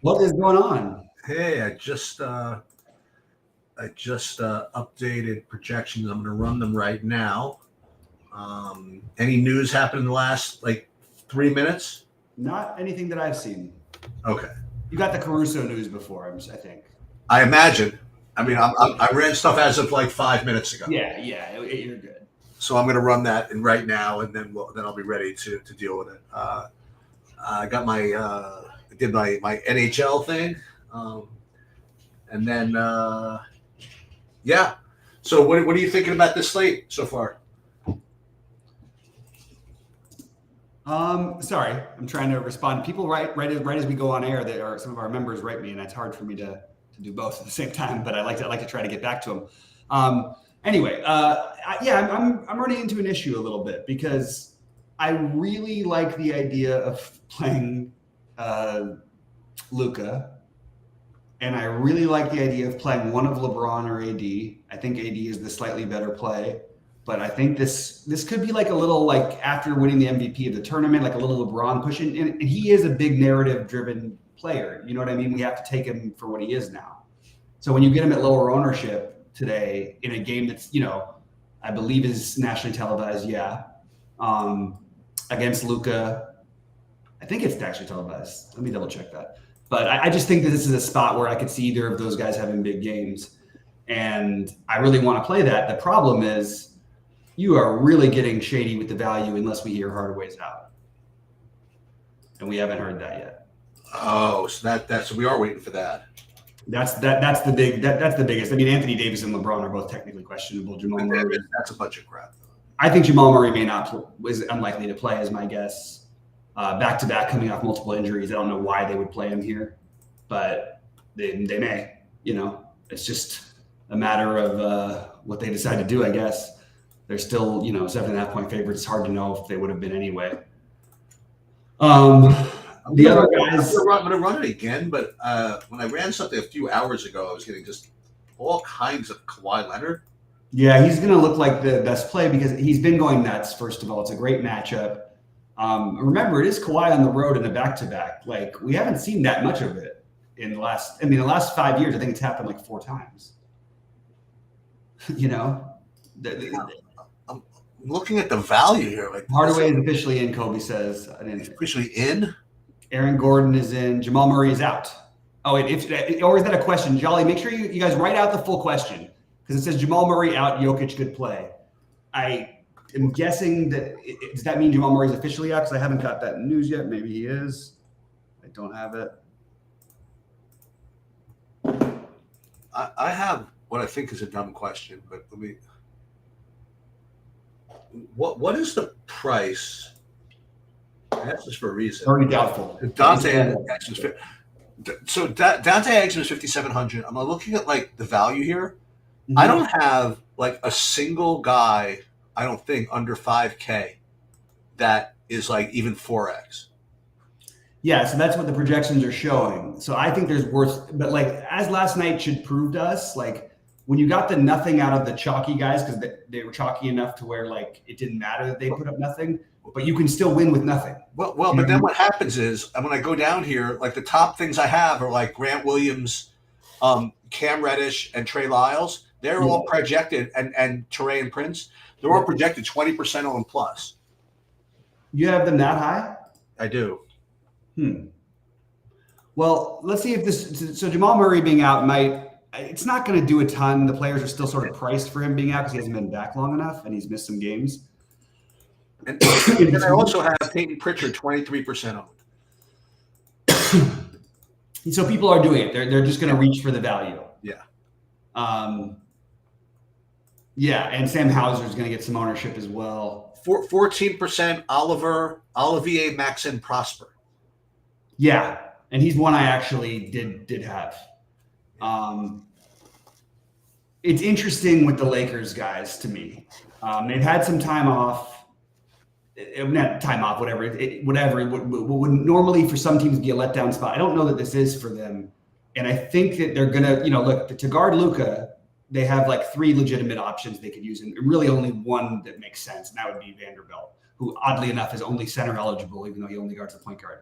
What is going on? Hey, I just updated projections. I'm going to run them right now. Any news happened in the last like 3 minutes? Not anything that I've seen. Okay, You got the Caruso news before, I think. I imagine. I mean, Yeah. I ran stuff as of like 5 minutes ago, Yeah, you're good. so I'm going to run that in right now, and then I'll be ready to deal with it. I got I did my NHL thing, um, and then yeah. So what are you thinking about this slate so far? Sorry, I'm trying to respond. People right as we go on air. That are some of our members write me, and it's hard for me to do both at the same time. But I like to try to get back to them. Anyway, yeah, I'm running into an issue a little bit because I really like the idea of playing Luca, and I really like the idea of playing one of LeBron or AD. I think AD is the slightly better play, but I think this could be like a little like after winning the MVP of the tournament, like a little LeBron pushing. And he is a big narrative driven player. You know what I mean? We have to take him for what he is now. So when you get him at lower ownership today in a game that's I believe is nationally televised, yeah, um, against Luca. I think it's actually televised. Let me double check that. But I just think that this is a spot where I could see either of those guys having big games. And I really want to play that. The problem is you are really getting shady with the value unless we hear Hardaway's out. And we haven't heard that yet. Oh, so so we are waiting for that. That's the biggest. I mean, Anthony Davis and LeBron are both technically questionable. Jamal Murray. That's a bunch of crap. I think Jamal Murray is unlikely to play, is my guess. Back to back, coming off multiple injuries. I don't know why they would play him here, but they may. It's just a matter of what they decide to do, I guess. They're still 7.5-point favorites. It's hard to know if they would have been anyway. The other guys, I'm going to run it again, but when I ran something a few hours ago, I was getting just all kinds of Kawhi Leonard. Yeah, he's going to look like the best play because he's been going nuts. First of all, it's a great matchup. Remember, it is Kawhi on the road in a back-to-back. Like, we haven't seen that much of it in the last 5 years. I think it's happened like 4 times. I'm looking at the value here. Like Hardaway is officially in, Kobe says. Officially in? Aaron Gordon is in. Jamal Murray is out. Oh, or is that a question? Jolly, make sure you guys write out the full question because it says Jamal Murray out, Jokic good play. I'm guessing does that mean Jamal Murray's officially out? Because I haven't got that news yet. Maybe he is. I don't have it. I have what I think is a dumb question, but let me. What is the price? That's just for a reason. Very doubtful. Dante Exum is 5,700. I'm looking at like the value here. Mm-hmm. I don't have like a single guy. I don't think under 5K that is like even 4X. Yeah, so that's what the projections are showing. So I think there's worth, but like as last night should prove to us, like when you got the nothing out of the chalky guys because they were chalky enough to where like it didn't matter that they put up nothing, but you can still win with nothing. Well, but then what happens is when I go down here, like the top things I have are like Grant Williams, Cam Reddish, and Trey Lyles. They're all projected, and Taurean Prince. They're all projected 20% on plus. You have them that high? I do. Well, let's see if this. So Jamal Murray being out it's not going to do a ton. The players are still sort of priced for him being out because he hasn't been back long enough and he's missed some games. And I also have Peyton Pritchard 23% on. So people are doing it. They're just going to reach for the value. Yeah. Yeah, and Sam Hauser is going to get some ownership as well. 14% Olivier Maxson Prosper. Yeah, and he's one I actually did have. It's interesting with the Lakers guys to me. They've had some time off. Not time off, whatever. It would normally for some teams be a letdown spot. I don't know that this is for them. And I think that they're going to, look, to guard Luka, they have like 3 legitimate options they could use, and really only one that makes sense, and that would be Vanderbilt, who oddly enough is only center eligible, even though he only guards the point guard.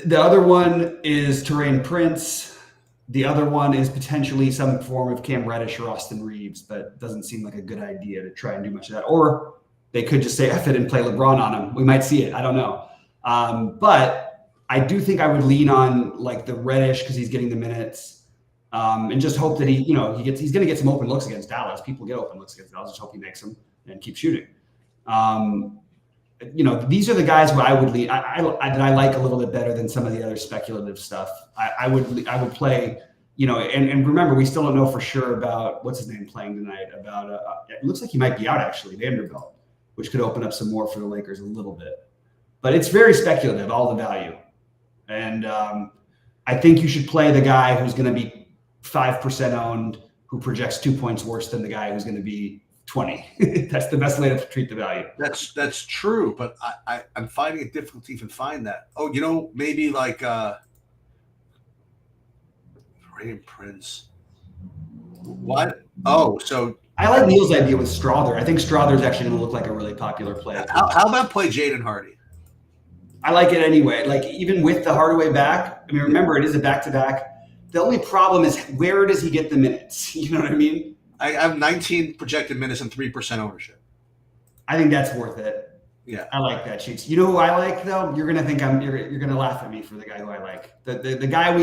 The other one is Terrain Prince. The other one is potentially some form of Cam Reddish or Austin Reeves, but it doesn't seem like a good idea to try and do much of that. Or they could just say F it and play LeBron on him. We might see it. I don't know. But I do think I would lean on like the Reddish because he's getting the minutes, and just hope that he's going to get some open looks against Dallas. People get open looks against Dallas. Just hope he makes them and keep shooting. These are the guys who I would lead. I like a little bit better than some of the other speculative stuff. I would play, and remember, we still don't know for sure about what's his name playing tonight. About it looks like he might be out actually, Vanderbilt, which could open up some more for the Lakers a little bit. But it's very speculative, all the value, and I think you should play the guy who's going to be 5% owned, who projects 2 points worse than the guy who's going to be 20. That's the best way to treat the value. That's true, but I'm finding it difficult to even find that. Oh, maybe like Rain Prince. What? Oh, so I like Neil's idea with Strother. I think Strother's actually going to look like a really popular play. How about play Jaden Hardy? I like it anyway. Like even with the Hardaway back, I mean, remember it is a back-to-back. The only problem is where does he get the minutes? You know what I mean? I have 19 projected minutes and 3% ownership. I think that's worth it. Yeah, I like that, Sheets. You know who I like though? You're gonna think you're gonna laugh at me for the guy who I like. The guy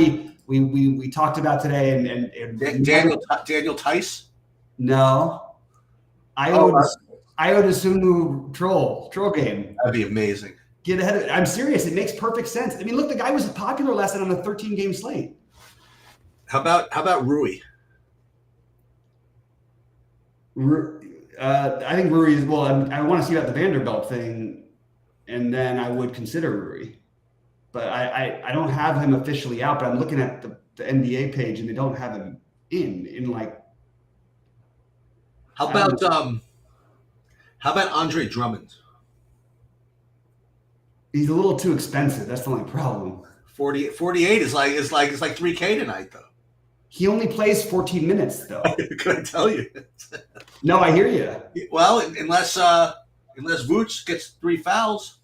we talked about today and Daniel Tice. No, I would assume troll game. That'd be amazing. Get ahead of it. I'm serious. It makes perfect sense. I mean, look, the guy was popular last night on a 13-game slate. How about Rui? I think Rui is I want to see about the Vanderbilt thing, and then I would consider Rui. But I don't have him officially out. But I'm looking at the NBA page, and they don't have him in like. How about Andre Drummond? He's a little too expensive. That's the only problem. 48 is like it's like $3K tonight though. He only plays 14 minutes though. Can I tell you? No, I hear you. Well, unless Vooch gets 3 fouls.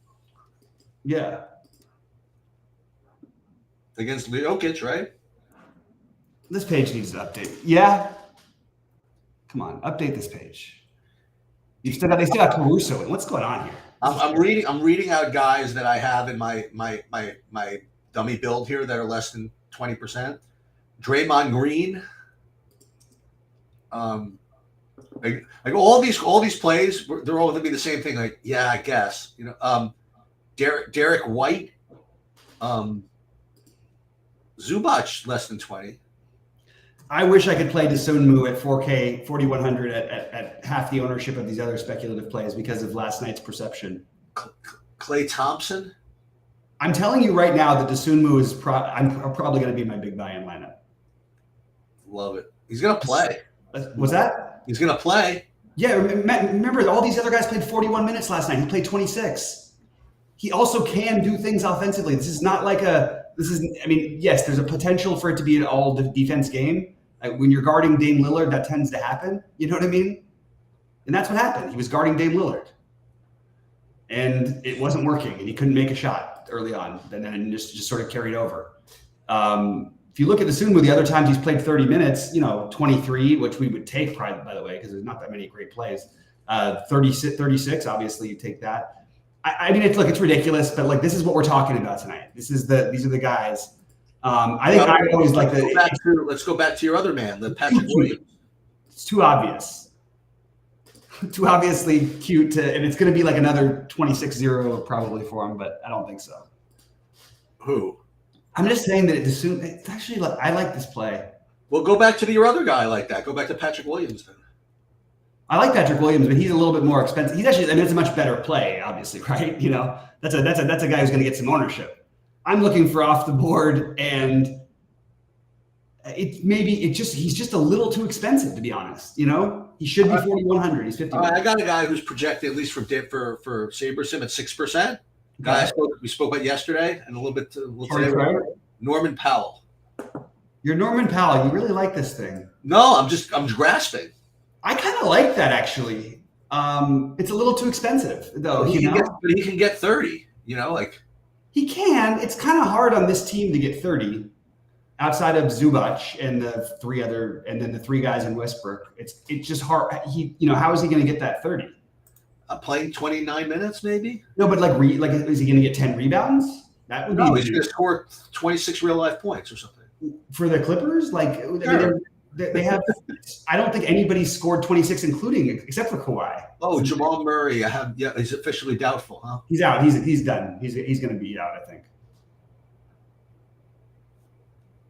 Yeah. Against Jokic, right? This page needs to update. Yeah. Come on, update this page. They still got Caruso in. What's going on here? I'm reading out guys that I have in my dummy build here that are less than 20%. Draymond Green. Like all these plays, they're all going to be the same thing. Like, yeah, I guess. Derek White, Zubac less than 20. I wish I could play Dosunmu at 4K 4100 at half the ownership of these other speculative plays because of last night's perception. Klay Thompson. I'm telling you right now that Dosunmu is I'm probably going to be my big buy-in lineup. Love it. He's going to play. Was that? He's going to play. Yeah. Remember, all these other guys played 41 minutes last night. He played 26. He also can do things offensively. This is not like yes, there's a potential for it to be an all defense game. Like when you're guarding Dame Lillard, that tends to happen. You know what I mean? And that's what happened. He was guarding Dame Lillard. And it wasn't working, and he couldn't make a shot early on. And then it just sort of carried over. If you look at Dosunmu, the other times he's played 30 minutes, 23, which we would take, by the way, because there's not that many great plays. 36, obviously, you take that. I mean, it's ridiculous, but like this is what we're talking about tonight. These are the guys. I think I always like the. Let's go back to your other man, the Patrick Williams. It's too obvious. Too obviously cute and it's going to be like another 26-0 probably for him, but I don't think so. Who? I'm just saying that it's actually like I like this play. Well, go back to your other guy like that. Go back to Patrick Williams then. I like Patrick Williams, but he's a little bit more expensive. He's actually, it's a much better play, obviously, right? That's a guy who's going to get some ownership. I'm looking for off the board, and he's just a little too expensive, to be honest. He should be 4,100. He's 50. I got a guy who's projected at least for SaberSim at 6%. Guy we spoke about yesterday, and a little bit today. Norman Powell. You're Norman Powell. You really like this thing? No, I'm grasping. I kind of like that actually. It's a little too expensive though. But he can get 30. He can. It's kind of hard on this team to get 30 outside of Zubac and then the three guys in Westbrook. It's just hard. How is he going to get that 30? Playing 29 minutes, maybe. No, but is he going to get 10 rebounds? That would No, be he's going to score 26 real life points or something. For the Clippers. Sure. They have. I don't think anybody scored 26, except for Kawhi. Oh, Jamal Murray. He's officially doubtful, huh? He's out. He's done. He's going to be out, I think.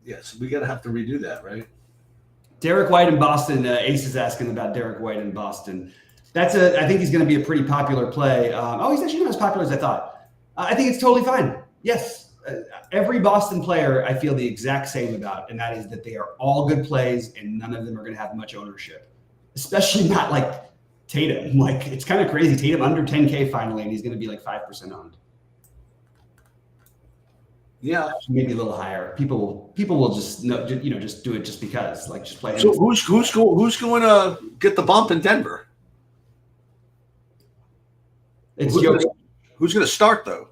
Yes, we got to have to redo that, right? Derek White in Boston. Ace is asking about Derek White in Boston. I think he's going to be a pretty popular play. He's actually not as popular as I thought. I think it's totally fine. Yes. Every Boston player I feel the exact same about, and that is that they are all good plays and none of them are going to have much ownership, especially not like Tatum. Like, it's kind of crazy. Tatum under 10K finally, and he's going to be like 5% owned. Yeah, maybe a little higher. People will just just do it just because, like, just play. So who's going to get the bump in Denver? It's who's going to start though?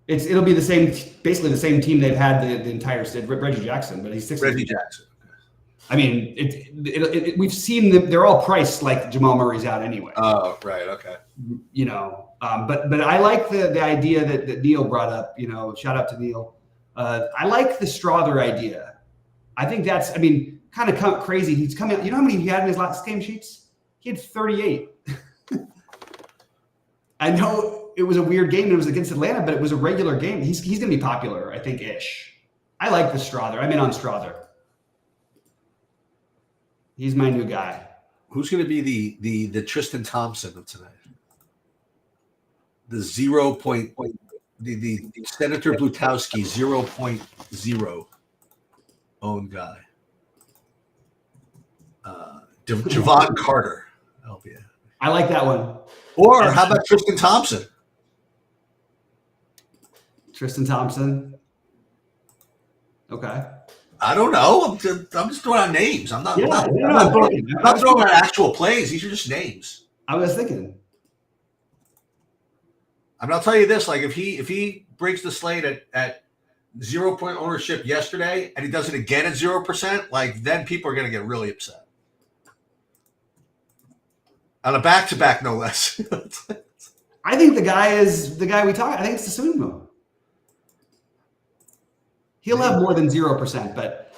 It'll be basically the same team they've had the entire Reggie Jackson, but he's 6. Reggie Jackson. I mean, we've seen them. They're all priced like Jamal Murray's out anyway. Oh, right. Okay. But I like the idea that Neil brought up. Shout out to Neil. I like the Strother idea. I think that's, kind of crazy. He's coming. You know how many he had in his last game sheets? He had 38. I know it was a weird game. It was against Atlanta, but it was a regular game. He's going to be popular, I think, ish. I like the Strother. I'm in on Strother. He's my new guy. Who's going to be the Tristan Thompson of tonight? The 0. The Senator Blutowski 0.0 owned guy. Javon Carter. I like that one. Or how about Tristan Thompson? Tristan Thompson. Okay. I don't know. I'm just throwing out names. I'm not throwing out actual plays. These are just names. I was thinking. I'll tell you this: like if he breaks the slate at 0 point ownership yesterday, and he does it again at 0%, like then people are going to get really upset. On a back-to-back, no less. I think the guy is the guy we talk. I think it's the Sunmo. He'll have more than 0%, but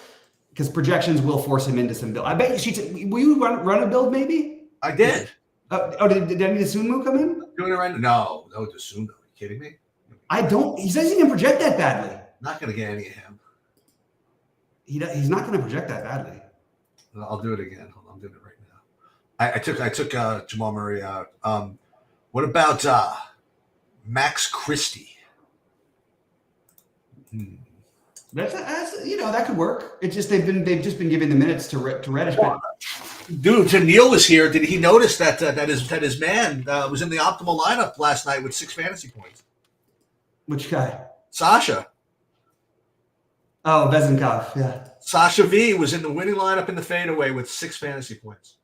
because projections will force him into some build. I bet you. Will you run a build? Maybe I did. Did any Sunmo come in? Doing it right now? No, Sunmo. Are you kidding me? I don't. He says he didn't project that badly. Not going to get any of him. He's not going to project that badly. I'll do it again. Hold on, I'm doing it right now. I took Jamal Murray out. What about Max Christie? That's that could work. It's just they've just been giving the minutes to Reddish. Dude, till Neil was here, did he notice that his man was in the optimal lineup last night with 6 fantasy points? Which guy? Sasha. Oh, Vezenkov, yeah. Sasha V was in the winning lineup in the fadeaway with 6 fantasy points.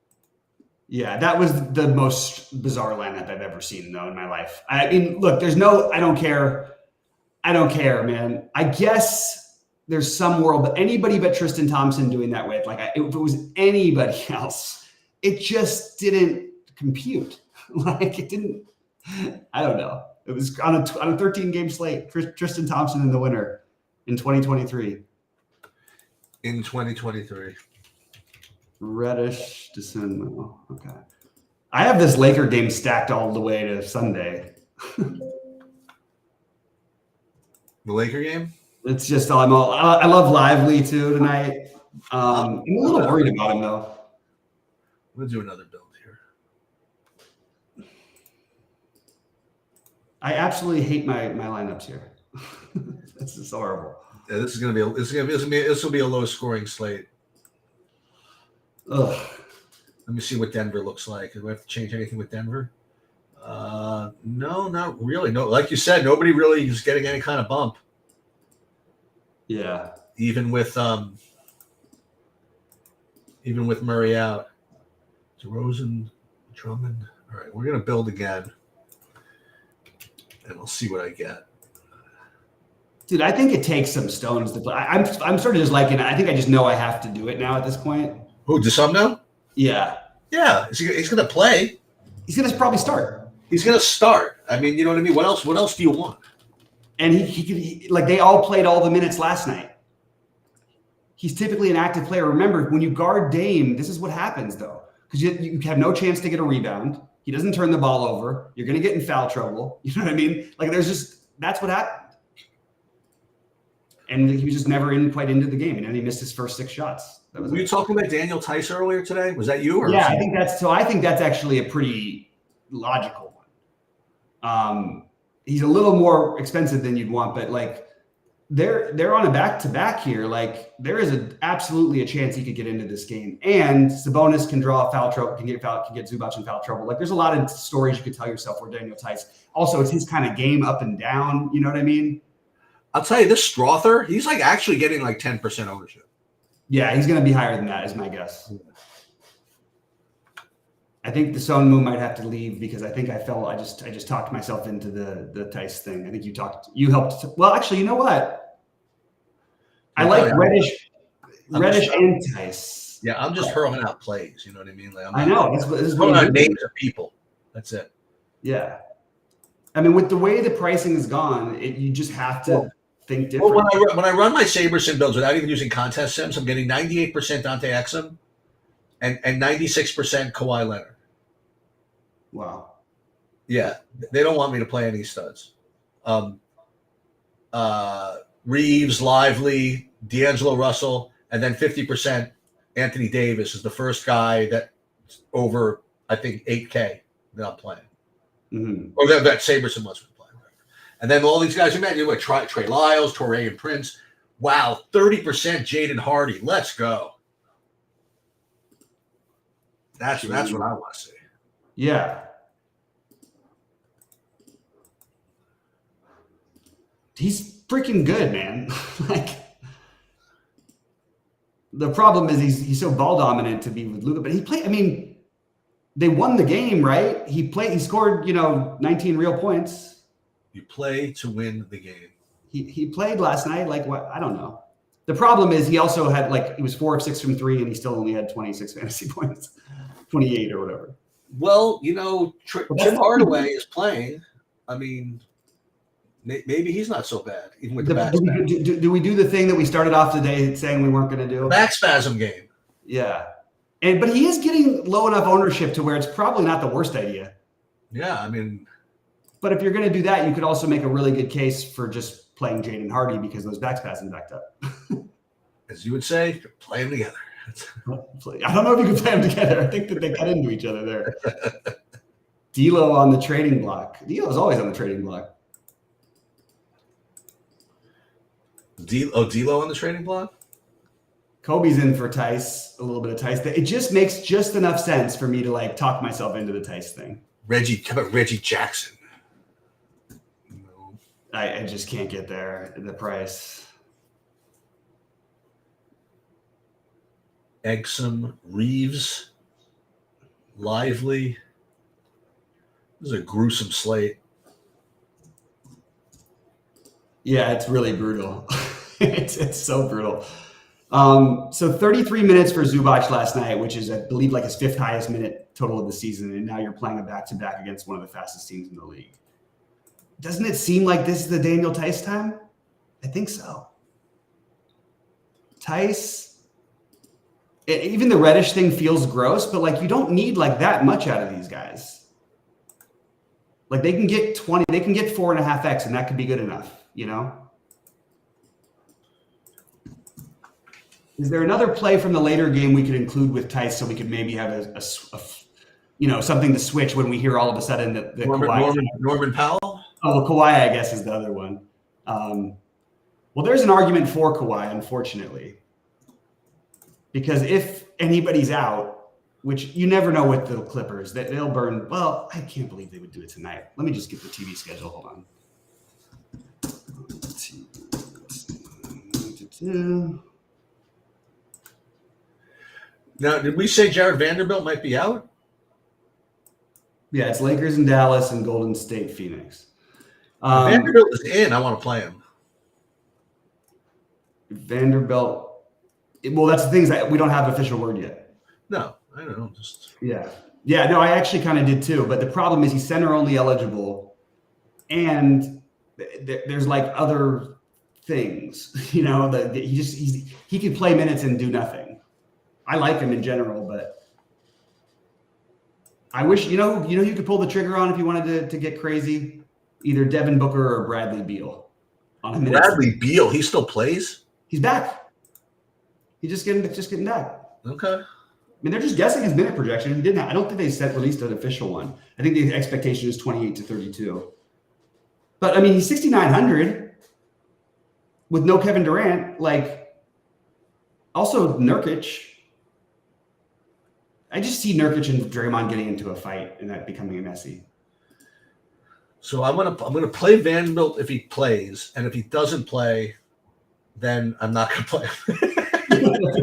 Yeah, that was the most bizarre lineup I've ever seen, though, in my life. I mean, look, I don't care, man. I guess there's some world, but anybody but Tristan Thompson doing that with, if it was anybody else, it just didn't compute. It didn't. I don't know. It was on a 13-game slate. Tristan Thompson in the winner in 2023. In 2023. Reddish to Sunmo. Okay. I have this Laker game stacked all the way to Sunday. The Laker game? It's just I love Lively too tonight. I'm a little worried about him though. We'll do another build here. I absolutely hate my lineups here. This is horrible. Yeah, this will be a low scoring slate. Ugh. Let me see what Denver looks like. Do we have to change anything with Denver? No, not really. No, like you said, nobody really is getting any kind of bump. Yeah. Even with Murray out. DeRozan, Drummond. All right, we're gonna build again. And we'll see what I get. Dude, I think it takes some stones to play. I'm sort of just liking it. I think I just know I have to do it now at this point. Who, DeSumno? Yeah. Yeah, he's going to play. He's going to probably start. He's going to start. I mean, you know what I mean? What else do you want? And like they all played all the minutes last night. He's typically an active player. Remember, when you guard Dame, this is what happens though, because you have no chance to get a rebound. He doesn't turn the ball over. You're going to get in foul trouble. You know what I mean? Like that's what happened. And he was just never quite into the game, and then he missed his first 6 shots. Were you talking about Daniel Tice earlier today? Was that you? Or yeah, I think that's actually a pretty logical one. He's a little more expensive than you'd want, but like they're on a back-to-back here. Like there is absolutely a chance he could get into this game, and Sabonis can draw a foul trouble, can get Zubac in foul trouble. Like there's a lot of stories you could tell yourself where Daniel Tice. Also, it's his kind of game up and down. You know what I mean? I'll tell you, this Strother, he's like actually getting like 10% ownership. Yeah, he's going to be higher than that, is my guess. I think the Sonmu might have to leave because I think I just talked myself into the Tice thing. I think you helped. Well, actually, you know what? I like Reddish and Tice. Yeah, I'm just hurling out plays. You know what I mean? Like, I know. This is hurling out names of people. That's it. Yeah. I mean, with the way the pricing is gone, you just have to think different. Well, when I run my SaberSim builds without even using contest sims, I'm getting 98% Dante Exum and 96% Kawhi Leonard. Wow. Yeah, they don't want me to play any studs. Reeves, Lively, D'Angelo Russell, and then 50% Anthony Davis is the first guy that over, I think, 8K that I'm playing. Mm-hmm. Or that SaberSim wants me to play. And then all these guys you mentioned, Trey Lyles, Torrey and Prince. Wow, 30% Jaden Hardy. Let's go. That's what I want to see. Yeah. He's freaking good, man. Like the problem is he's so ball dominant to be with Luka, but he played. I mean, they won the game, right? He scored, 19 real points. You play to win the game. He played last night. Like what? I don't know. The problem is he also had he was 4 of 6 from 3, and he still only had 26 fantasy points, 28 or whatever. Well, Tim Hardaway is playing. I mean, maybe he's not so bad, even with the back spasm. Do we do the thing that we started off today saying we weren't going to do? Back spasm game. Yeah. But he is getting low enough ownership to where it's probably not the worst idea. Yeah, I mean. But if you're going to do that, you could also make a really good case for just playing Jaden Hardy because those back spasms backed up. As you would say, play them together. I don't know if you can play them together. I think that they cut into each other there. D'Lo on the trading block. D'Lo's always on the trading block. D'Lo on the trading block? Kobe's in for Tice, a little bit of Tice. It just makes just enough sense for me to talk myself into the Tice thing. How about Reggie Jackson? No. I just can't get there. The price. Exum, Reeves, Lively. This is a gruesome slate. Yeah, it's really brutal. it's so brutal. So 33 minutes for Zubac last night, which is, I believe, his 5th highest minute total of the season. And now you're playing a back-to-back against one of the fastest teams in the league. Doesn't it seem like this is the Daniel Tice time? I think so. Tice, even the Reddish thing feels gross, but you don't need that much out of these guys. They can get 20, they can get 4.5x, and that could be good enough, Is there another play from the later game we could include with Tice so we could maybe have a something to switch when we hear all of a sudden that Norman Powell? Oh, well, Kawhi, I guess, is the other one. Well, there's an argument for Kawhi, unfortunately, because if anybody's out, which you never know with the Clippers, that they'll burn. Well, I can't believe they would do it tonight. Let me just get the TV schedule. Hold on. Now, did we say Jared Vanderbilt might be out? Yeah, it's Lakers and Dallas and Golden State, Phoenix. Vanderbilt is in. I want to play him. Vanderbilt. Well, that's the thing is that we don't have official word yet. No, I don't know. Just yeah. No, I actually kind of did too. But the problem is he's center only eligible, and there's like other things. You know, that he could play minutes and do nothing. I like him in general, but I wish you could pull the trigger on if you wanted to get crazy. Either Devin Booker or Bradley Beal. Bradley Beal, he still plays? He's back. He's just getting back. Okay. I mean, they're just guessing his minute projection. He didn't. I don't think they released an official one. I think the expectation is 28 to 32. But I mean, he's 6,900 with no Kevin Durant. Like, also Nurkic. I just see Nurkic and Draymond getting into a fight and that becoming messy. So I'm gonna play Vanderbilt if he plays, and if he doesn't play, then I'm not gonna play him.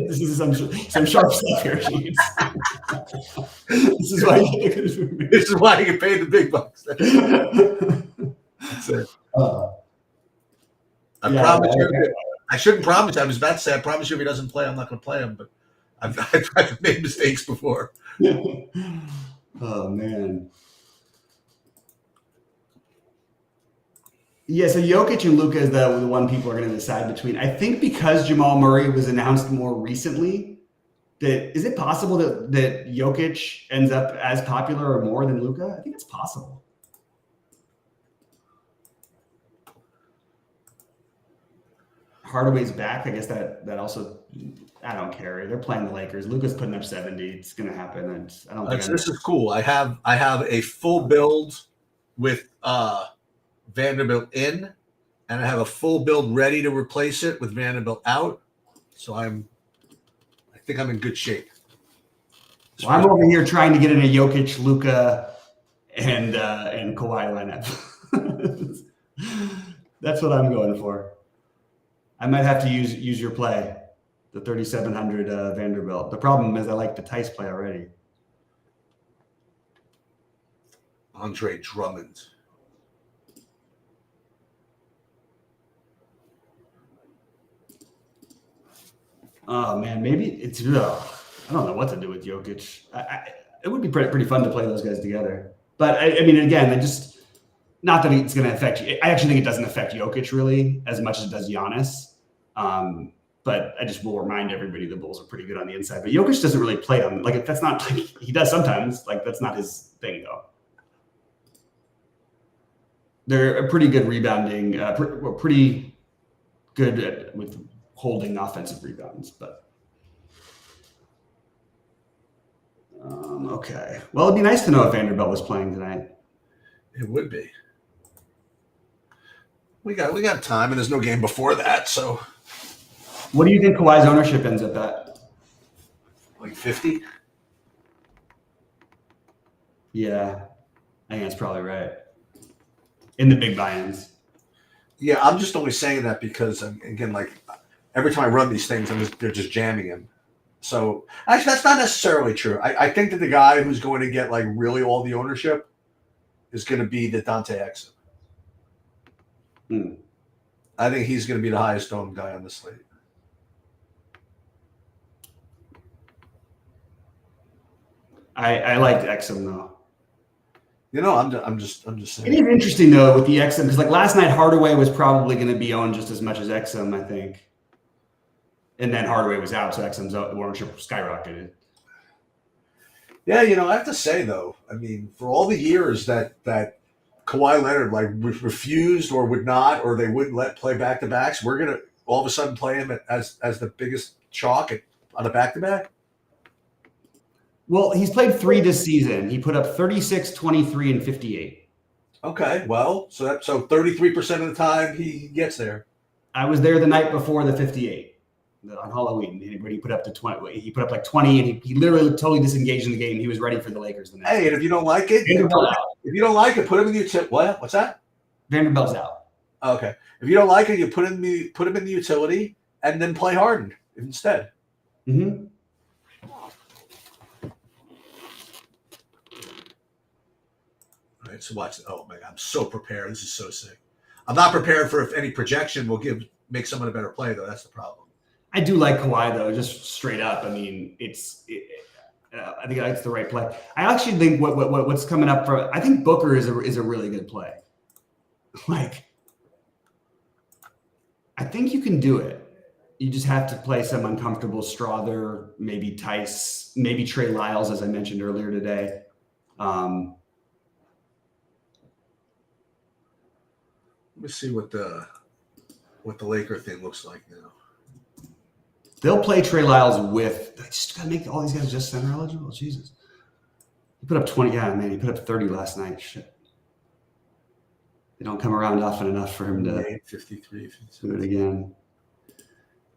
This is some sharp stuff here, Sheets. This is why you get paid the big bucks. That's it. I promise you. I shouldn't promise. I was about to say I promise you if he doesn't play, I'm not going to play him. But I've made mistakes before. Oh man. Yeah, so Jokic and Luka is the one people are going to decide between. I think because Jamal Murray was announced more recently, is it possible that Jokic ends up as popular or more than Luka? I think it's possible. Hardaway's back. I guess that also, I don't care. They're playing the Lakers. Luka's putting up 70. It's going to happen. I don't think this is cool. I have a full build with Vanderbilt in, and I have a full build ready to replace it with Vanderbilt out. So I think I'm in good shape. Well, I'm over here trying to get in a Jokic, Luka, and Kawhi lineup. That's what I'm going for. I might have to use your play, the 3,700 Vanderbilt. The problem is I like the Tice play already. Andre Drummond. Oh man, maybe it's. I don't know what to do with Jokic. It would be pretty fun to play those guys together. But I mean, again, not that it's going to affect you. I actually think it doesn't affect Jokic really as much as it does Giannis. But I just will remind everybody the Bulls are pretty good on the inside. But Jokic doesn't really play on that's not like he does sometimes. Like that's not his thing though. They're a pretty good rebounding, pretty good with holding offensive rebounds, but okay. Well, it'd be nice to know if Vanderbilt was playing tonight. It would be. We got time, and there's no game before that. So, what do you think Kawhi's ownership ends up at? Like 50? Yeah, I think that's probably right. In the big buy-ins. Yeah, I'm just only saying that because again, like every time I run these things, they're just jamming him. So actually, that's not necessarily true. I think that the guy who's going to get like really all the ownership is going to be the Dante Exum. I think he's going to be the highest owned guy on the slate. I liked Exum though. You know, I'm just saying. It is interesting though with the Exum because like last night Hardaway was probably going to be owned just as much as Exum, I think. And then Hardaway was out, so Exum's ownership skyrocketed. Yeah, you know, I have to say though, I mean, for all the years that Kawhi Leonard like refused or would not, or they wouldn't let play back to backs, we're gonna all of a sudden play him as the biggest chalk on a back to back. Well, he's played 3 this season. He put up 36, 23, and 58. Okay, well, so 33% of the time he gets there. I was there the night before the 58 on Halloween when he put up to 20. He put up like 20, and he literally totally disengaged in the game. He was ready for the Lakers the next day. And if you don't like it, put him in the utility. What? What's that? Vanderbilt's out. Okay. If you don't like it, you put him in the utility and then play Harden instead. Mm-hmm. All right, so watch. Oh my God, I'm so prepared. This is so sick. I'm not prepared for if any projection will give make someone a better play, though. That's the problem. I do like Kawhi though, just straight up. I mean, I think that's the right play. I actually think what's coming up for I think Booker is a really good play. Like, I think you can do it. You just have to play some uncomfortable Strother, maybe Tice, maybe Trey Lyles, as I mentioned earlier today. Let me see what the Laker thing looks like now. They'll play Trey Lyles with. They just gotta make all these guys just center eligible. Jesus, he put up 20. Yeah, man, he put up 30 last night. Shit, they don't come around often enough for him to 53, do it again.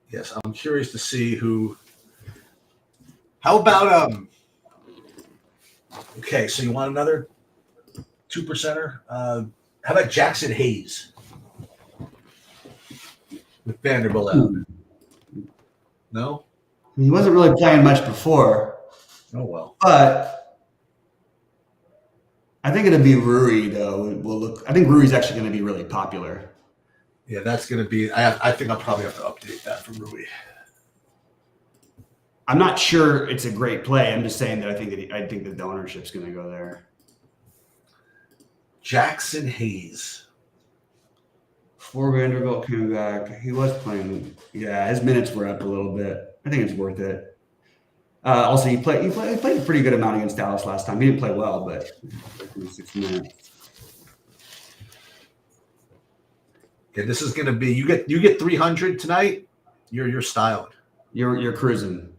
Yes, I'm curious to see who. How about Okay, so you want another 2%er? How about Jackson Hayes with Vanderbilt out? No? He wasn't really playing much before. Oh, well. But I think it'll be Rui, though. I think Rui's actually going to be really popular. Yeah, that's going to be. I think I'll probably have to update that for Rui. I'm not sure it's a great play. I'm just saying that I think that the ownership's going to go there. Jackson Hayes. Before Vanderbilt came back, he was playing. Yeah, his minutes were up a little bit. I think it's worth it. Also, he played a pretty good amount against Dallas last time. He didn't play well, but 6 minutes. Yeah, this is going to be. You get 300 tonight. You're styling. You're cruising.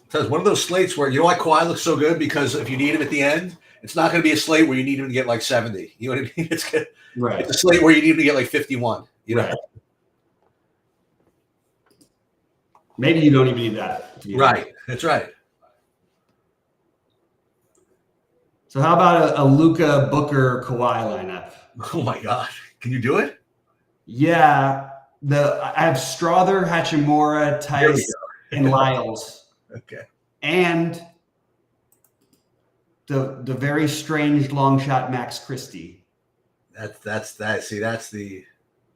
So it's one of those slates where why Kawhi looks so good, because if you need him at the end, it's not going to be a slate where you need him to get like 70. You know what I mean? It's a slate where you need him to get like 51. You know? Right. Maybe you don't even need that. Right. That's right. So how about a Luka, Booker, Kawhi lineup? Oh my God. Can you do it? Yeah. I have Strother, Hachimura, Tice, and Lyles. Okay. And the very strange long shot Max Christie. That's the.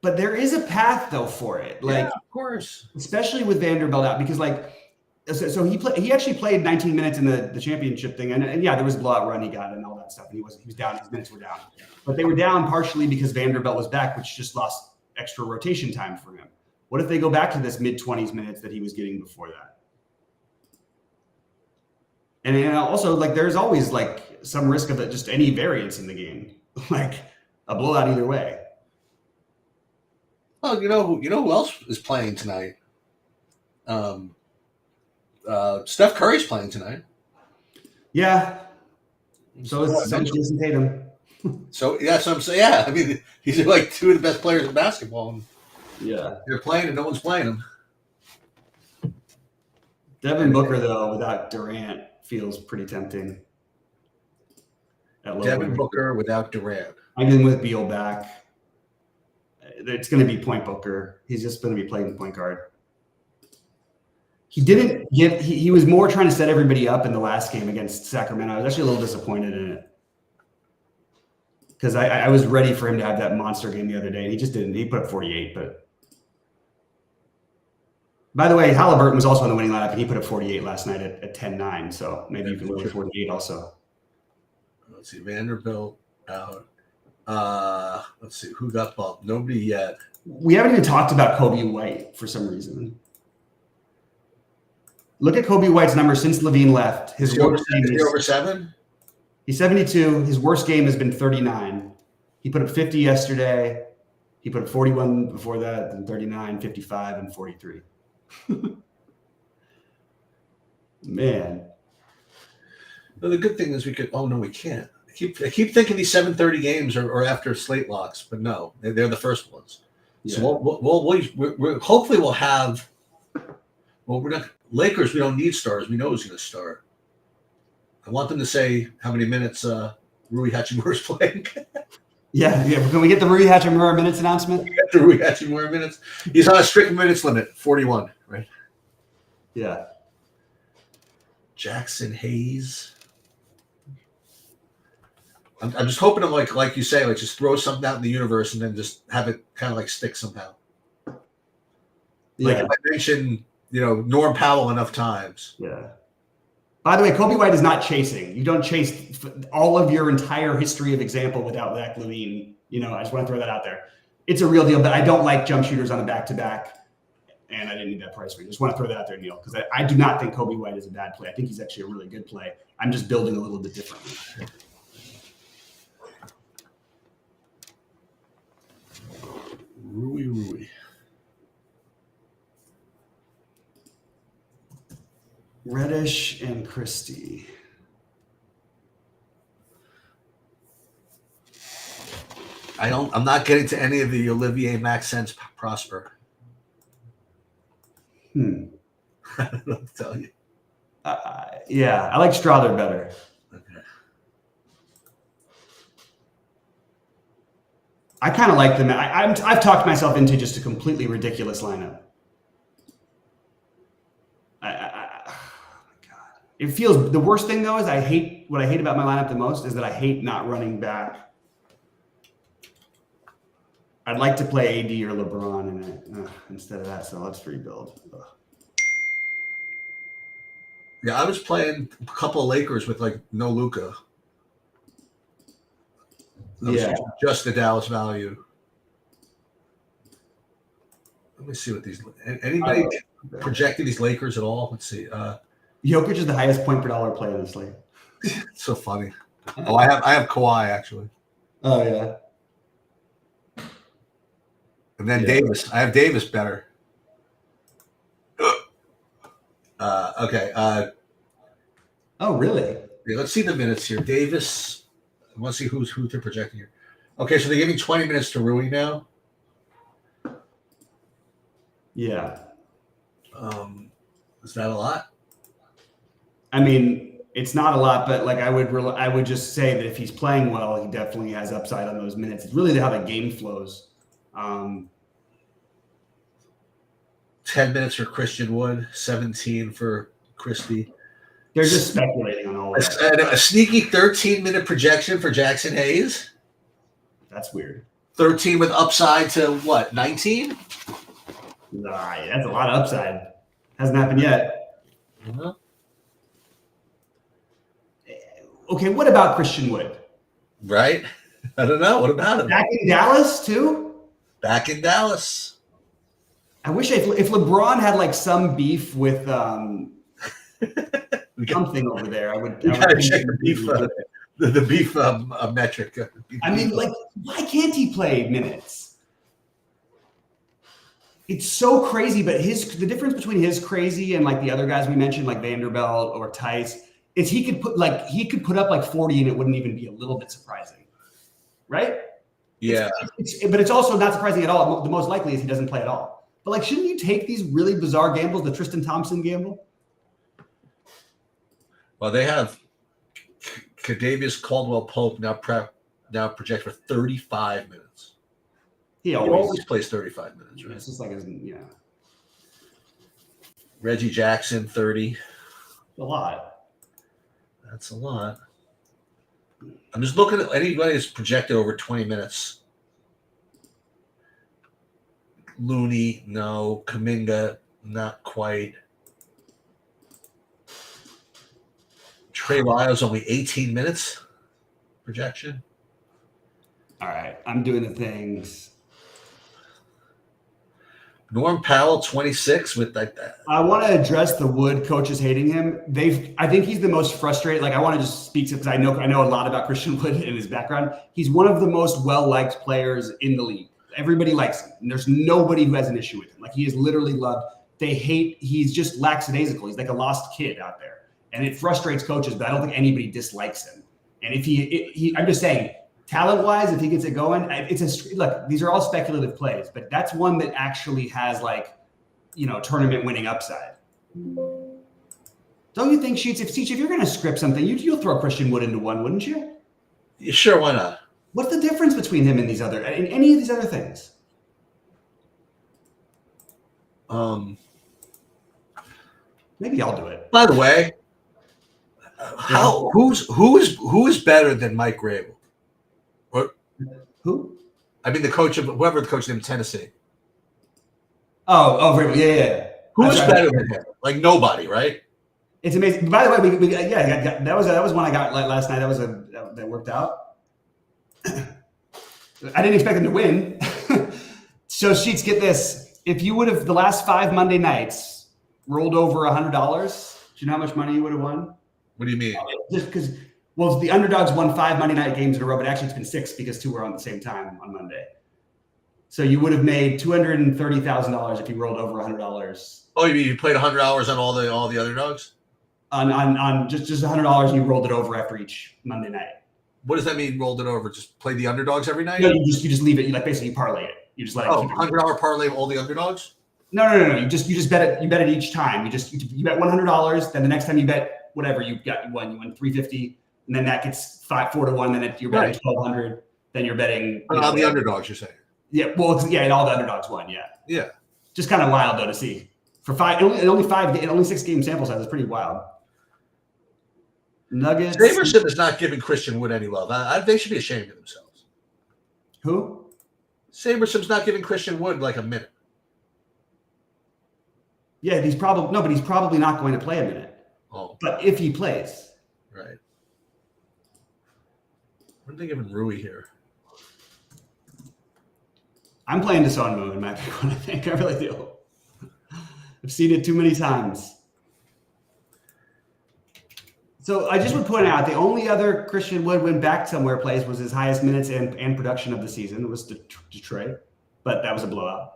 But there is a path though for it. Like, yeah, of course. Especially with Vanderbilt out, because so he actually played 19 minutes in the championship thing, and yeah, there was a blowout run he got and all that stuff, and he was down. His minutes were down, but they were down partially because Vanderbilt was back, which just lost extra rotation time for him. What if they go back to this mid-20s minutes that he was getting before that? And also, there's always some risk of it, just any variance in the game, like a blowout either way. Oh, you know who else is playing tonight? Steph Curry's playing tonight. Yeah. So is Jason Tatum. So yeah, so I'm saying, yeah. I mean, these are like two of the best players in basketball. And yeah, they're playing and no one's playing them. Devin Booker, though, without Durant, feels pretty tempting. Devin Booker without Durant. Even with Beal back, it's going to be point Booker. He's just going to be playing point guard. He didn't get. He was more trying to set everybody up in the last game against Sacramento. I was actually a little disappointed in it because I was ready for him to have that monster game the other day, and he just didn't. He put up 48, but. By the way, Halliburton was also in the winning lineup, and he put up 48 last night at 10-9. So maybe you can look at 48 also. Let's see, Vanderbilt out. Let's see who got bumped. Nobody yet. We haven't even talked about Kobe White for some reason. Look at Kobe White's number since Levine left. Is he over 7? He's 72. His worst game has been 39. He put up 50 yesterday. He put up 41 before that, then 39, 55, and 43. Man. Well, the good thing is we could. Oh no, we can't. I keep thinking these 7:30 games are after slate locks, but no, they're the first ones. Yeah. So we'll hopefully we'll have. Well, we're not Lakers. We don't need stars. We know who's going to start. I want them to say how many minutes Rui Hachimura's playing. Yeah. Can we get the Rui Hachimura minutes announcement? We got the Rui Hachimura minutes. He's on a strict minutes limit, 41, right? Yeah. Jackson Hayes. I'm just hoping to like you say, like just throw something out in the universe and then just have it kind of like stick somehow. Like if I mention, Norm Powell enough times. Yeah. By the way, Kobe White is not chasing. You don't chase all of your entire history of example without Zach LaVine. I just want to throw that out there. It's a real deal, but I don't like jump shooters on a back-to-back, and I didn't need that price range. I just want to throw that out there, Neil, because I do not think Kobe White is a bad play. I think he's actually a really good play. I'm just building a little bit differently. Rui. Reddish and Christie. I'm not getting to any of the Olivier Maxence Prosper. I don't know what to tell you. Yeah, I like Strother better. Okay. I kind of like them. I've talked myself into just a completely ridiculous lineup. Oh my God. It feels, the worst thing though is what I hate about my lineup the most is that I hate not running back. I'd like to play AD or LeBron in it instead of that, so let's rebuild. Ugh. Yeah, I was playing a couple of Lakers with like no Luka. Yeah, just the Dallas value. Let me see what these. Anybody projected these Lakers at all? Let's see. Jokic is the highest point per dollar play in this league. So funny. Oh, I have Kawhi actually. Oh yeah. And then Davis. I have Davis better. Okay. Oh really? Yeah, let's see the minutes here. Davis. I want to see who they're projecting here. Okay, so they're giving 20 minutes to Rui now. Yeah. Is that a lot? I mean, it's not a lot, but like I would just say that if he's playing well, he definitely has upside on those minutes. It's really how the game flows. 10 minutes for Christian Wood, 17 for Christie. They're just speculating on all of that. A sneaky 13-minute projection for Jackson Hayes. That's weird. 13 with upside to what, 19? Nah, that's a lot of upside. Hasn't happened yet. Uh-huh. Okay, what about Christian Wood? Right? I don't know. What about him? Back in Dallas, too? Back in Dallas. I wish if LeBron had like some beef with something over there, I would gotta check the beef metric. I mean, like, why can't he play minutes? It's so crazy, but the difference between his crazy and like the other guys we mentioned, like Vanderbilt or Tice, is he could put up like 40 and it wouldn't even be a little bit surprising, right? Yeah. But it's also not surprising at all. The most likely is he doesn't play at all. But like, shouldn't you take these really bizarre gambles, the Tristan Thompson gamble? Well, they have Kadavius Caldwell-Pope now project for 35 minutes. He always plays 35 minutes, right? It's just like, Reggie Jackson, 30. A lot. That's a lot. I'm just looking at anybody who's projected over 20 minutes. Looney, no. Kuminga, not quite. Trey Lyles, only 18 minutes projection. All right, I'm doing the things. Norm Powell, 26 with like that. I want to address the Wood coaches hating him. I think he's the most frustrated. Like, I want to just speak to, because I know a lot about Christian Wood and his background. He's one of the most well-liked players in the league. Everybody likes him, and there's nobody who has an issue with him. Like, he is literally loved. He's just lackadaisical. He's like a lost kid out there. And it frustrates coaches, but I don't think anybody dislikes him. And if I'm just saying, talent-wise, if he gets it going, look, these are all speculative plays, but that's one that actually has tournament-winning upside. Don't you think, Sheets? If you're going to script something, you'll throw Christian Wood into one, wouldn't you? Yeah, sure, why not? What's the difference between him and any of these other things? Maybe I'll do it. By the way, who is better than Mike Rabel? Who? I mean, the coach of whoever the coach named Tennessee. Yeah. Who is That's right. better than him? Like nobody, right? It's amazing. By the way, that was one I got last night. That worked out. I didn't expect them to win. So Sheets, get this: if you would have the last 5 Monday nights rolled over $100, do you know how much money you would have won? What do you mean? Just because, well, the underdogs won 5 Monday night games in a row, but actually it's been 6 because 2 were on the same time on Monday. So you would have made $230,000 if you rolled over $100. Oh, you mean you played $100 on all the underdogs? On just $100, and you rolled it over after each Monday night. What does that mean? Rolled it over? Just play the underdogs every night? No, you just leave it. You basically parlay it. You just keep it. $100 parlay of all the underdogs? No. You just bet it. You bet it each time. You bet $100. Then the next time you bet whatever you won. You won $350, and then that gets 4 to 1. Then you're betting $1,200. Then you're betting on the underdogs. You're saying? Yeah. Well, and all the underdogs won. Yeah. Yeah. Just kind of wild though to see for only 6 game sample size. It's pretty wild. Nuggets. Saberson is not giving Christian Wood any love. They should be ashamed of themselves. Who? Saberson's not giving Christian Wood like a minute. Yeah, he's probably not going to play a minute. Oh. But if he plays. Right. What are they giving Rui here? I'm playing Deshaun in my pick one, I think. I really do. I've seen it too many times. So I just would point out the only other Christian Wood went back somewhere place was his highest minutes and production of the season. It was Detroit, but that was a blowout.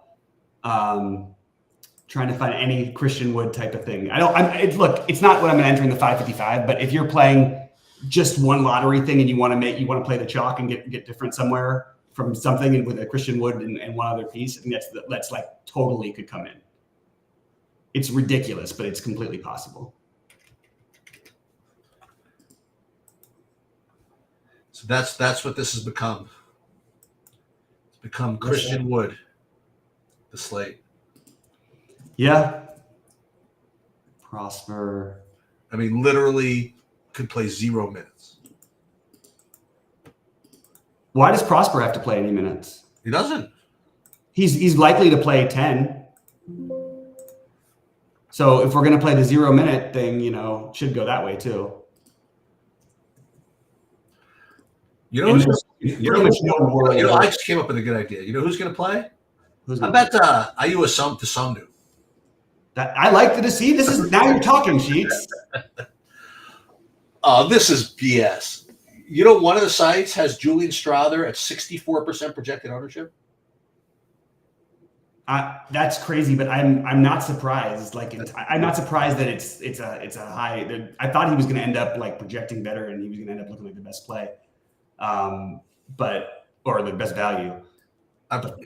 Trying to find any Christian Wood type of thing. Look, it's not what I'm entering the 555, but if you're playing just one lottery thing and you want to play the chalk and get different somewhere from something with a Christian Wood and one other piece, I think that's like totally could come in. It's ridiculous, but it's completely possible. So that's what this has become. It's become Christian Wood, the slate. Yeah. Prosper. I mean, literally could play 0 minutes. Why does Prosper have to play any minutes? He doesn't. He's likely to play 10. So if we're going to play the 0 minute thing, should go that way too. I just came up with a good idea. You know who's going to play? I bet Ayu Dosunmu. I like to see. This is now you're talking, Sheets. This is BS. One of the sites has Julian Strawther at 64% projected ownership. That's crazy, but I'm not surprised. I'm not surprised that it's a high. I thought he was going to end up projecting better, and he was going to end up looking like the best play, or the best value.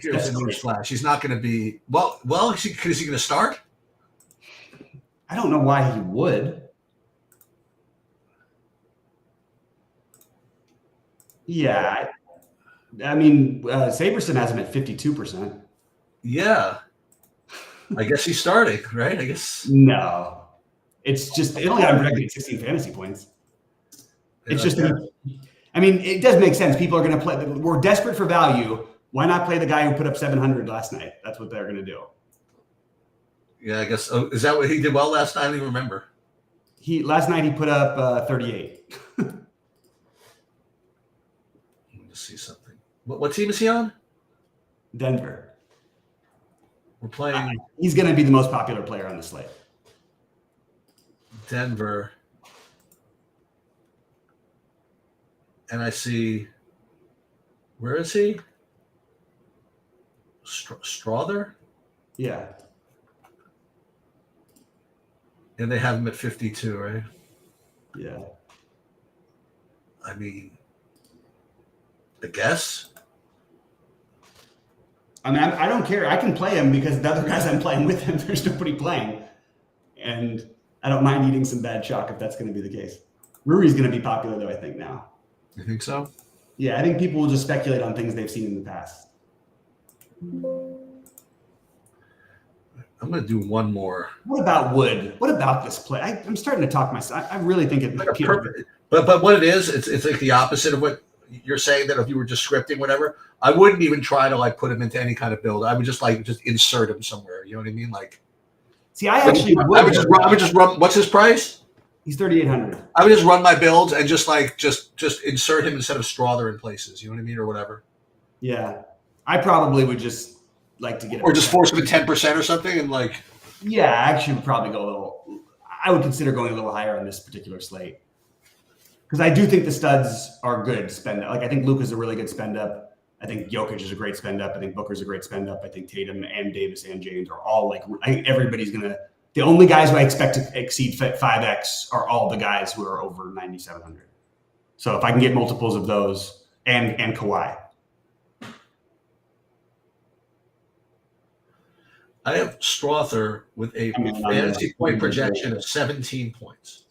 Here's the news flash. He's not going to be well. Is he going to start? I don't know why he would. Yeah, I mean, Saberson has him at 52%. Yeah, I guess he's starting, right? I guess no. It's just it only got him projected at 16 fantasy points. It's just, I mean, it does make sense. People are going to play. We're desperate for value. Why not play the guy who put up 700 last night? That's what they're going to do. Yeah, I guess. Oh, is that what he did well last night? I don't even remember. Last night he put up 38. Let me just see something. What team is he on? Denver. We're playing. He's going to be the most popular player on the slate. Denver. And I see. Where is he? Strawther? Yeah. And they have him at 52, right? Yeah. I mean, I guess. I mean, I don't care. I can play him because the other guys I'm playing with him, there's nobody playing. And I don't mind eating some bad chalk if that's going to be the case. Rui's going to be popular, though, I think, now. You think so? Yeah, I think people will just speculate on things they've seen in the past. I'm going to do one more. What about Wood? What about this play? I'm starting to talk myself. I really think it. But what it is, it's like the opposite of what you're saying that if you were just scripting whatever, I wouldn't even try to like put him into any kind of build. I would just insert him somewhere. You know what I mean? Like, See, I actually would. I would just run. What's his price? He's 3,800. I would just run my builds and just insert him instead of Strother in places. You know what I mean, or whatever. Yeah, I probably would just like to get. Or just force him at 10% or something, and like. Yeah, I actually would probably go a little. I would consider going a little higher on this particular slate because I do think the studs are good spend up. Like I think Luka's a really good spend up. I think Jokic is a great spend up. I think Booker's a great spend up. I think Tatum and Davis and James are all like. I think everybody's gonna. The only guys who I expect to exceed 5x are all the guys who are over 9,700. So if I can get multiples of those and Kawhi. I have Strother with a fantasy point projection of 17 points.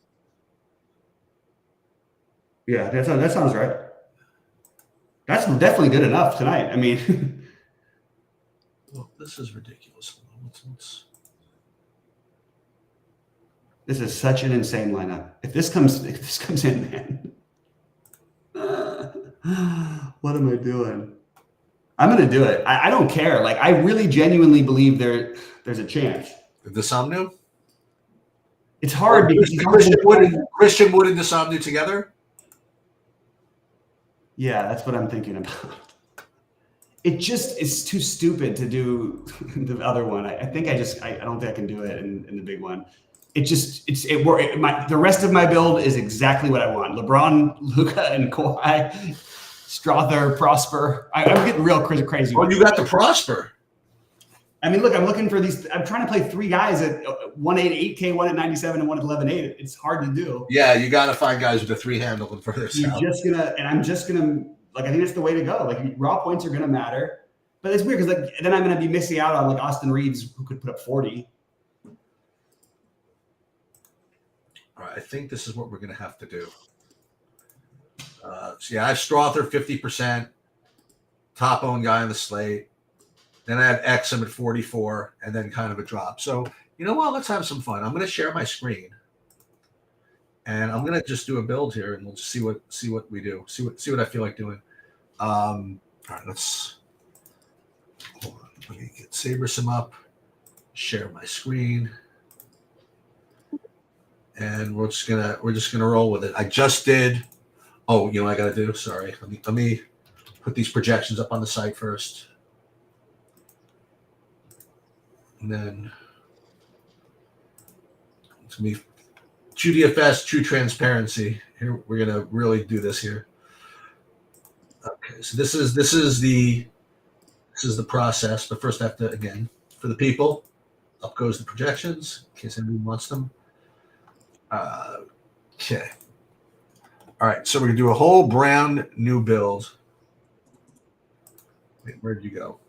Yeah, that sounds right. That's definitely good enough tonight. I mean, well, this is ridiculous. This is such an insane lineup. If this comes in, man, what am I doing? I'm going to do it. I don't care. Like, I really genuinely believe there's a chance. The Somnu? It's hard because Christian Wood and the Somnu together? Yeah, that's what I'm thinking about. It just is too stupid to do the other one. I think I don't think I can do it in the big one. The rest of my build is exactly what I want. LeBron, Luka, and Kawhi. Strother, Prosper. I'm getting real crazy. Oh, you got the Prosper. I mean, look, I'm looking for these. I'm trying to play three guys at 188K, one at 97, and one at 11.8. It's hard to do. Yeah, you got to find guys with a 3 handle and further south. I'm just gonna like. I think that's the way to go. Like raw points are gonna matter, but it's weird because like, then I'm gonna be missing out on like Austin Reeves who could put up 40. All right, I think this is what we're gonna have to do. So yeah, I have Strother 50%, top owned guy on the slate. Then I have Exum at 44, and then kind of a drop. So you know what? Let's have some fun. I'm going to share my screen, and I'm going to just do a build here, and we'll just see what we do. See what I feel like doing. All right, hold on. Let me get Sabersim up. Share my screen, and we're just gonna roll with it. I just did. Oh, you know what I got to do? Sorry. Let me put these projections up on the site first. And then it's going to be true DFS, true transparency. Here, we're going to really do this here. Okay, so this is the process. But first I have to, again, for the people, up goes the projections, in case anybody wants them. Okay. All right, so we're going to do a whole brand new build. Wait, where did you go?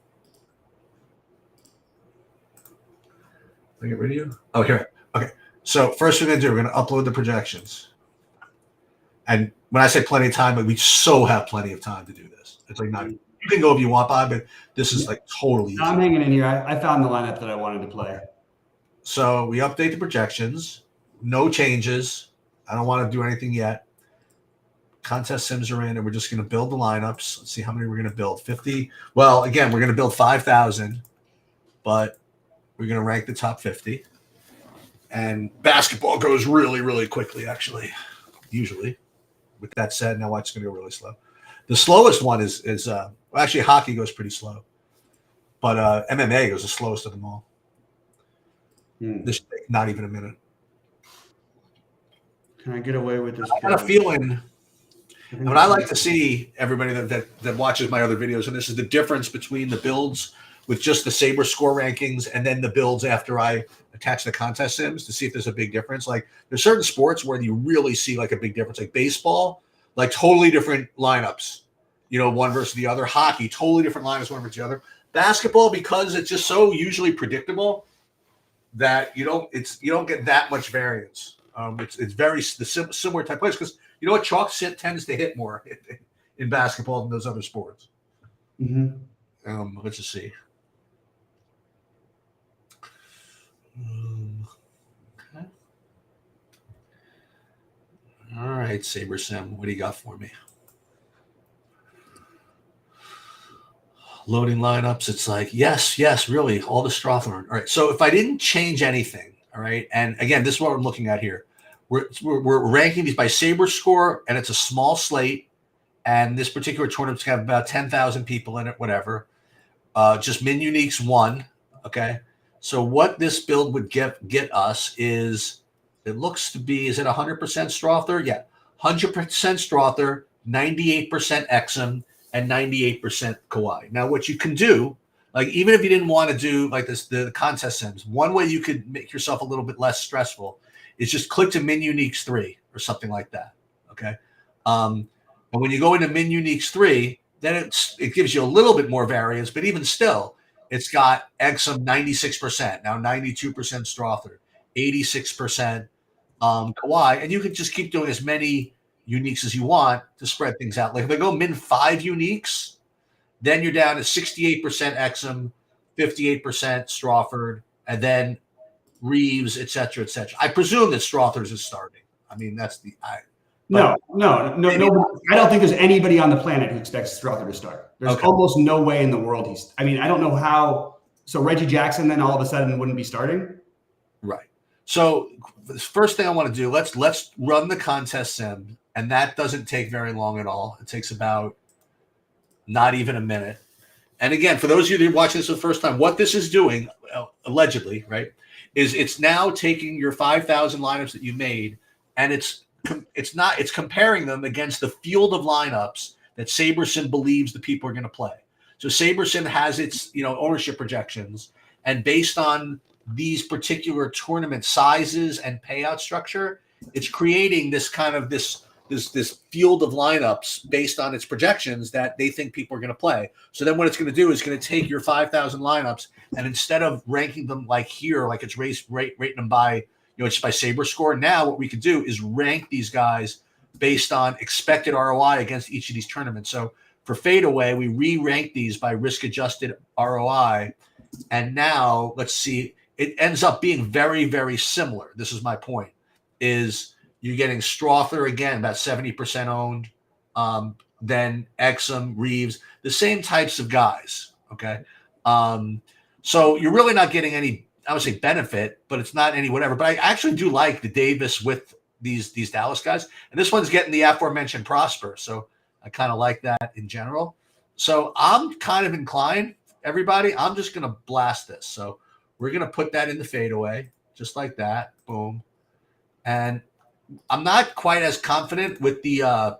Did I get rid of you? Oh, here. Okay. So first we're going to upload the projections. And when I say plenty of time, we so have plenty of time to do this. It's like not, you can go if you want, Bob, but this is like totally easy. I'm hanging in here. I found the lineup that I wanted to play. So we update the projections. No changes. I don't want to do anything yet. Contest sims are in, and we're just going to build the lineups. Let's see how many we're going to build. 50. Well, again, we're going to build 5,000, but we're going to rank the top 50. And basketball goes really, really quickly, actually, usually. With that said, now watch, it's going to go really slow. The slowest one is actually hockey goes pretty slow, but MMA goes the slowest of them all. This should take not even a minute. Can I get away with this? I got a feeling. And what I like to see everybody that watches my other videos, and this is the difference between the builds with just the Saber score rankings and then the builds after I attach the contest sims to see if there's a big difference. Like there's certain sports where you really see like a big difference, like baseball, like totally different lineups, one versus the other. Hockey, totally different lineups, one versus the other. Basketball, because it's just so usually predictable that you don't get that much variance. It's very similar type plays because you know what, chalk tends to hit more in basketball than those other sports. Mm-hmm. Let's just see. Okay. All right, SaberSim, what do you got for me? Loading lineups. It's like, yes, really, all the Strawthorn. All right. So if I didn't change anything, all right, and again, this is what I'm looking at here. We're ranking these by Saber score, and it's a small slate. And this particular tournament's got about 10,000 people in it, whatever. Just min uniques 1. Okay. So what this build would get us is, it looks to be, is it 100% Strawther? Yeah. 100% Strawther, 98% Exum, and 98% Kawhi. Now, what you can do, like, even if you didn't want to do like this, the contest sims, one way you could make yourself a little bit less stressful is just click to min uniques 3 or something like that. Okay. And when you go into min uniques 3, then it gives you a little bit more variance, but even still, it's got Exum 96%, now 92% Strawther, 86% Kawhi, and you can just keep doing as many uniques as you want to spread things out. Like if I go min 5 uniques, then you're down to 68% Exum, 58% Strawford, and then Reeves, et cetera, et cetera. I presume that Strawthers is starting. I mean, that's the no. I don't think there's anybody on the planet who expects Strawther to start. There's almost no way in the world he's. I mean, I don't know how. So Reggie Jackson then all of a sudden wouldn't be starting. Right. So the first thing I want to do, let's run the contest sim, and that doesn't take very long at all. It takes about not even a minute. And again, for those of you that are watching this for the first time, what this is doing, allegedly, right, is it's now taking your 5,000 lineups that you made, and it's comparing them against the field of lineups that SaberSim believes the people are going to play. So SaberSim has its ownership projections, and based on these particular tournament sizes and payout structure, it's creating this kind of this field of lineups based on its projections that they think people are going to play. So then what it's going to do is going to take your 5,000 lineups, and instead of ranking them like here, like it's rating them by, it's by Saber score. Now what we could do is rank these guys based on expected ROI against each of these tournaments. So for fadeaway, we re-rank these by risk-adjusted ROI. And now let's see, it ends up being very, very similar. This is my point, is you're getting Strawther again, about 70% owned, then Exum, Reeves, the same types of guys. Okay. So you're really not getting any, I would say, benefit, but it's not any whatever. But I actually do like the Davis with these Dallas guys. And this one's getting the aforementioned Prosper. So I kind of like that in general. So I'm kind of inclined, everybody, I'm just going to blast this. So we're going to put that in the fadeaway, just like that. Boom. And I'm not quite as confident with the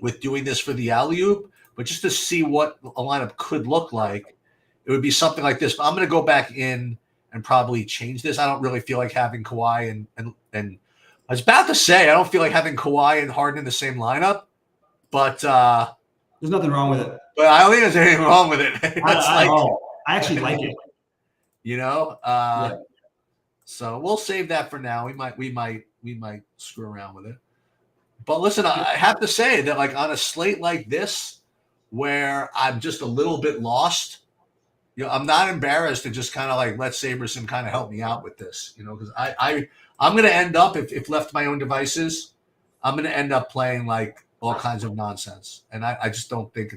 with doing this for the alley-oop, but just to see what a lineup could look like, it would be something like this. But I'm going to go back in and probably change this. I don't really feel like having Kawhi and I was about to say I don't feel like having Kawhi and Harden in the same lineup, but there's nothing wrong with it. But I don't think there's anything wrong with it. I actually like it. Yeah. So we'll save that for now. We might screw around with it. But listen, I have to say that, like, on a slate like this, where I'm just a little bit lost, I'm not embarrassed to just kind of like let Saberson kind of help me out with this, because I'm going to end up, if left to my own devices, I'm going to end up playing like all kinds of nonsense. And I just don't think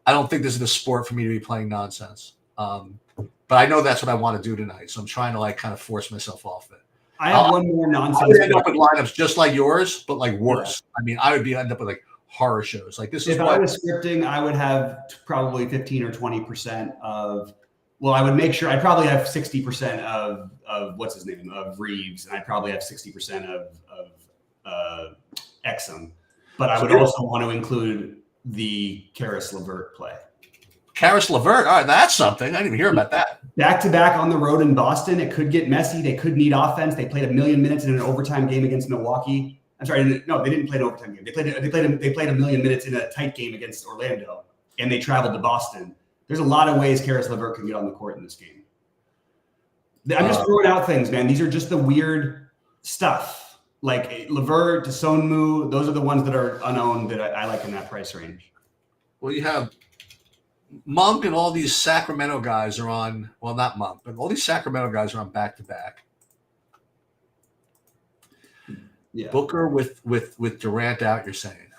I don't think this is the sport for me to be playing nonsense. But I know that's what I want to do tonight. So I'm trying to like kind of force myself off it. I have one more nonsense. I would end up with lineups just like yours, but like worse. Yeah. I mean, I would end up with like horror shows. Like this is if I was scripting, I would have probably 15 or 20% of. Well, I would make sure I'd probably have 60% of what's his name of Reeves, and I'd probably have 60% of Exum. But I would also want to include the Karis LeVert play. Karis LeVert, all right, that's something. I didn't even hear about that. Back-to-back on the road in Boston, it could get messy. They could need offense. They played 1,000,000 minutes in an overtime game against Milwaukee. I'm sorry, no, they didn't play an overtime game. They played 1,000,000 minutes in a tight game against Orlando, and they traveled to Boston. There's a lot of ways Karis LeVert can get on the court in this game. I'm just throwing out things, man. These are just the weird stuff. Like LeVert, Sonmu, those are the ones that are unowned that I like in that price range. Well, you have Monk and all these Sacramento guys are on, well, not Monk, but all these Sacramento guys are on back-to-back. Yeah. Booker with Durant out, you're saying?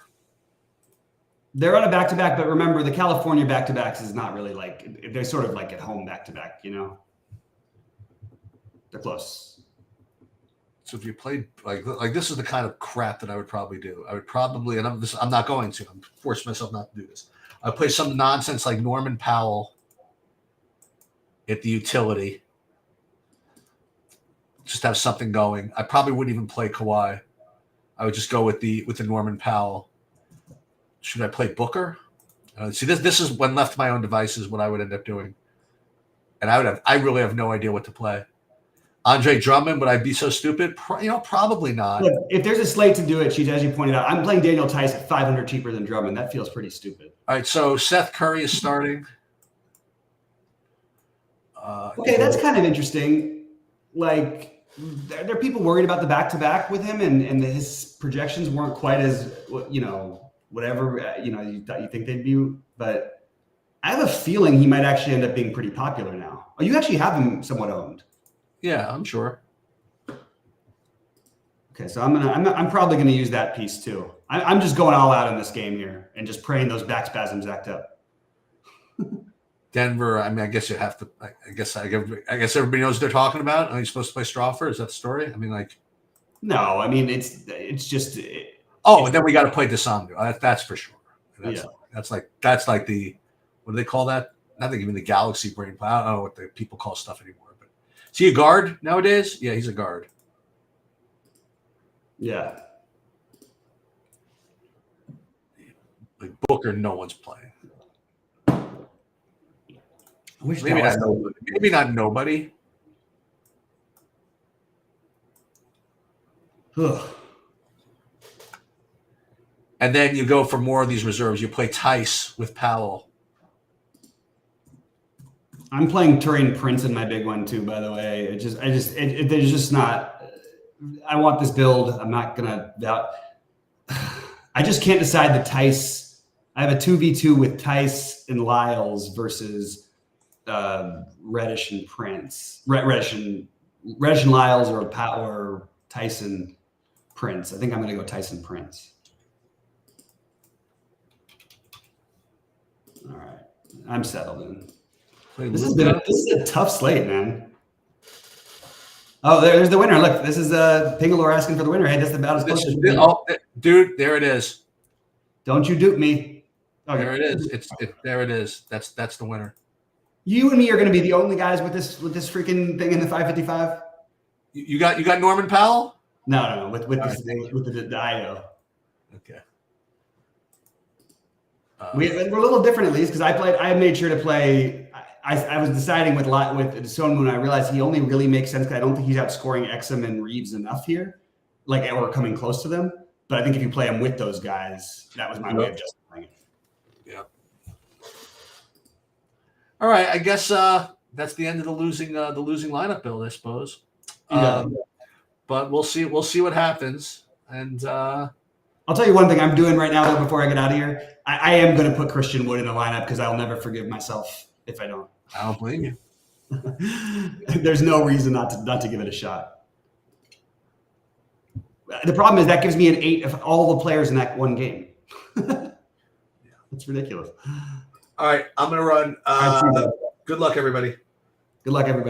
They're on a back-to-back, but remember the California back-to-backs is not really like they're sort of like at home back-to-back. They're close. So if you played like this is the kind of crap that I would probably do. I would probably, and I'm not going to. I'm forcing myself not to do this. I play some nonsense like Norman Powell at the utility. Just have something going. I probably wouldn't even play Kawhi. I would just go with the Norman Powell. Should I play Booker? See, this is when left to my own devices what I would end up doing, and I really have no idea what to play. Andre Drummond, would I be so stupid? Probably not. Look, if there's a slate to do it, Cheats, as you pointed out, I'm playing Daniel Tice at 500 cheaper than Drummond. That feels pretty stupid. All right, so Seth Curry is starting. Okay, that's kind of interesting. Like, there are people worried about the back-to-back with him, and his projections weren't quite as whatever you thought you think they'd be. But I have a feeling he might actually end up being pretty popular now. Oh, you actually have him somewhat owned. Yeah, I'm sure. Okay, so I'm probably gonna use that piece too. I'm just going all out in this game here and just praying those back spasms act up. Denver. I mean, I guess you have to. I guess everybody knows what they're talking about. Are you supposed to play Strawfer? Is that the story? I mean, like. No, I mean it's just. And then we got to play Desandu. That's for sure. Yeah. That's like the what do they call that? Not even the Galaxy brain. I don't know what the people call stuff anymore. But is he a guard nowadays? Yeah, he's a guard. Yeah. Like Booker, no one's playing. Maybe not nobody. And then you go for more of these reserves. You play Tice with Powell. I'm playing Taurean Prince in my big one too. By the way, there's just not. I want this build. I'm not gonna doubt. I just can't decide the Tice. I have a 2v2 with Tice and Lyles versus Reddish and Prince. Reddish and Lyles or Tyson Prince. I think I'm going to go Tyson Prince. All right. I'm settled in. This is a tough slate, man. Oh, there's the winner. Look, this is Pingalore asking for the winner. Hey, that's about as close as dude, there it is. Don't you dupe me. Okay. There it is. There it is. That's the winner. You and me are going to be the only guys with this freaking thing in the 555. You got Norman Powell? No, with the IO. Okay. We're a little different at least because I made sure to play. I was deciding with Stone Moon. I realized he only really makes sense because I don't think he's outscoring Exum and Reeves enough here, or coming close to them. But I think if you play him with those guys, that was my way of justifying it. Yeah. All right, I guess that's the end of the losing lineup build, I suppose. Yeah. But we'll see what happens. And I'll tell you one thing I'm doing right now, though, before I get out of here. I am going to put Christian Wood in a lineup because I'll never forgive myself if I don't. I don't blame you. There's no reason not to give it a shot. The problem is that gives me an 8 of all the players in that one game. It's ridiculous. All right, I'm going to run. Good luck, everybody. Good luck, everybody.